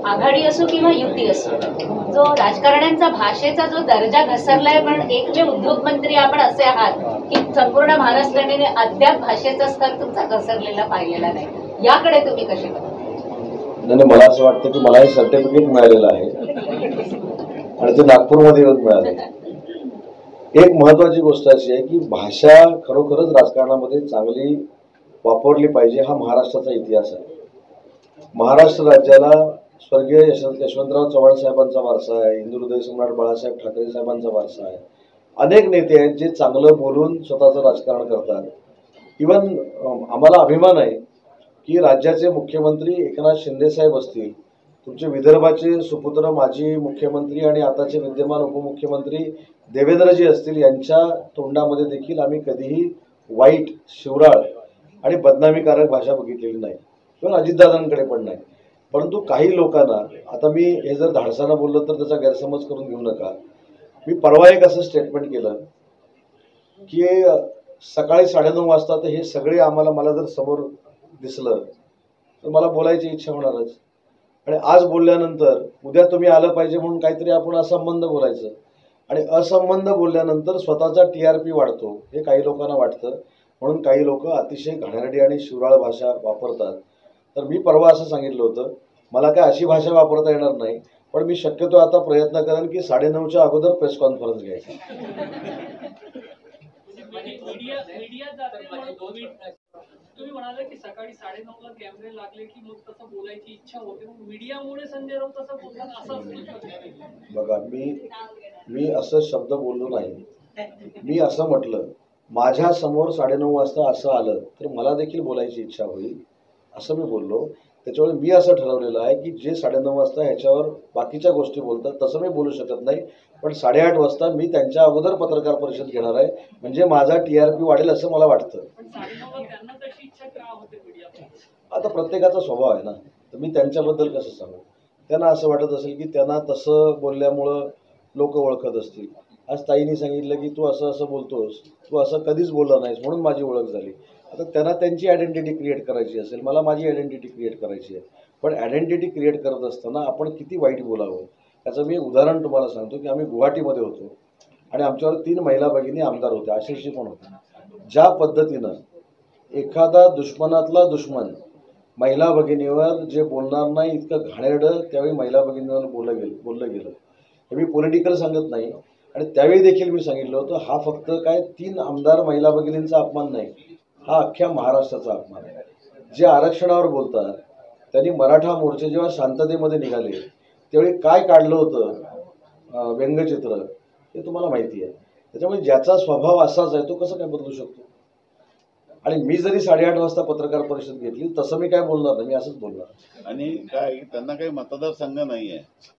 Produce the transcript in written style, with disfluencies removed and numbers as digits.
आघाडी असो किंवा युती असो, जो राजकारण्यांचा भाषेचा जो दर्जा घसरलाय, पण एकमेव उद्योग मंत्री आपण असे आहात की संपूर्ण महाराष्ट्राने अद्याप भाषेचा स्तर तुमचा घसरलेला पाहिलेला नाही. याकडे तुम्ही कसे बघता? नाही, मला असं वाटतं की मला हे सर्टिफिकेट मिळालेलं आहे आणि ते नागपूरमध्ये येऊन मिळाले. एक महत्वाची गोष्ट अशी आहे की भाषा खरोखरच राजकारणामध्ये चांगली वापरली पाहिजे. हा महाराष्ट्राचा इतिहास आहे. महाराष्ट्र राज्याला स्वर्गीय यशवंतराव चव्हाण साहेबांचा वारसा आहे, हिंदू हृदय सम्राट बाळासाहेब ठाकरे साहेबांचा वारसा आहे. अनेक नेते आहेत जे चांगलं बोलून स्वतःचं राजकारण करतात. इवन आम्हाला अभिमान आहे की राज्याचे मुख्यमंत्री एकनाथ शिंदे साहेब असतील, तुमचे विदर्भाचे सुपुत्र माजी मुख्यमंत्री आणि आताचे विद्यमान उपमुख्यमंत्री देवेंद्रजी असतील, यांच्या तोंडामध्ये देखील आम्ही कधीही वाईट, शिवराळ आणि बदनामीकारक भाषा बघितलेली नाही, किंवा अजितदादांकडे पण नाही. परंतु काही लोकांना, आता मी हे जर धाडसानं बोललं तर त्याचा गैरसमज करून घेऊ नका. मी परवा एक असं स्टेटमेंट केलं की सकाळी 9:30 वाजता तर हे सगळे मला जर समोर दिसलं तर मला बोलायची इच्छा होणारच. आणि आज बोलल्यानंतर उद्या तुम्ही आलं पाहिजे म्हणून काहीतरी आपण असंबंध बोलायचं, आणि असंबंध बोलल्यानंतर स्वतःचा TRP वाढतो हे काही लोकांना वाटतं, म्हणून काही लोक अतिशय घाणेरडी आणि शिवराळ भाषा वापरतात. तर मी परवा असं सांगितलं होतं, मला काय अशी भाषा वापरता येणार नाही, पण मी शक्यतो आता प्रयत्न करेन की 9:30च्या अगोदर प्रेस कॉन्फरन्स घ्यायची. तुम्ही म्हणाले की सकाळी 9:30ला कॅमेरे लागले की मग तसं बोलायची इच्छा होते, मग मीडियामुळे संजय राऊत तसं बोलतात असं असतं? बघा, मी असं शब्द बोललो नाही. मी असं म्हटलं, माझ्या समोर 9:30 वाजता असं आलं तर मला देखील बोलायची इच्छा होईल असं मी बोललो. त्याच्यामुळे मी असं ठरवलेलं आहे की जे 9:30 वाजता ह्याच्यावर बाकीच्या गोष्टी बोलतात तसं मी बोलू शकत नाही, पण 8:30 वाजता मी त्यांच्या अगोदर पत्रकार परिषद घेणार आहे, म्हणजे माझा TRP वाढेल असं मला वाटतं. आता प्रत्येकाचा स्वभाव आहे ना, तर मी त्यांच्याबद्दल कसं सांगू. त्यांना असं वाटत असेल की त्यांना तसं बोलल्यामुळं लोक ओळखत असतील. आज ताईंनी सांगितलं की तू असं असं बोलतोस, तू असं कधीच बोलला नाहीस म्हणून माझी ओळख झाली. आता त्यांना त्यांची आयडेंटिटी क्रिएट करायची असेल, मला माझी आयडेंटिटी क्रिएट करायची आहे. पण आयडेंटिटी क्रिएट करत असताना आपण किती वाईट बोलावं याचं मी उदाहरण तुम्हाला सांगतो की आम्ही गुवाहाटीमध्ये होतो आणि आमच्यावर 3 महिला भगिनी आमदार होत्या, आशिषजी पण होत्या. ज्या पद्धतीनं एखादा दुश्मनातला दुश्मन महिला भगिनीवर जे बोलणार नाही इतकं घाणेरडं त्यावेळी महिला भगिनीवर बोललं गेलं. हे मी पॉलिटिकल सांगत नाही. आणि त्यावेळी देखील मी सांगितलं होतं, हा फक्त काय 3 आमदार महिला भगिनींचा अपमान नाही, हा अख्ख्या महाराष्ट्राचा अपमान आहे. जे आरक्षणावर बोलतात त्यांनी मराठा मोर्चे जेव्हा शांततेमध्ये निघाले त्यावेळी काय काढलं होतं व्यंगचित्र हे तुम्हाला माहिती आहे. त्याच्यामुळे ज्याचा स्वभाव असाच आहे तो कसं काय बदलू शकतो. आणि मी जरी 8:30 वाजता पत्रकार परिषद घेतली तसं मी काय बोलणार नाही, मी असंच बोलणार. आणि काय त्यांना काही मतदारसंघ नाही आहे.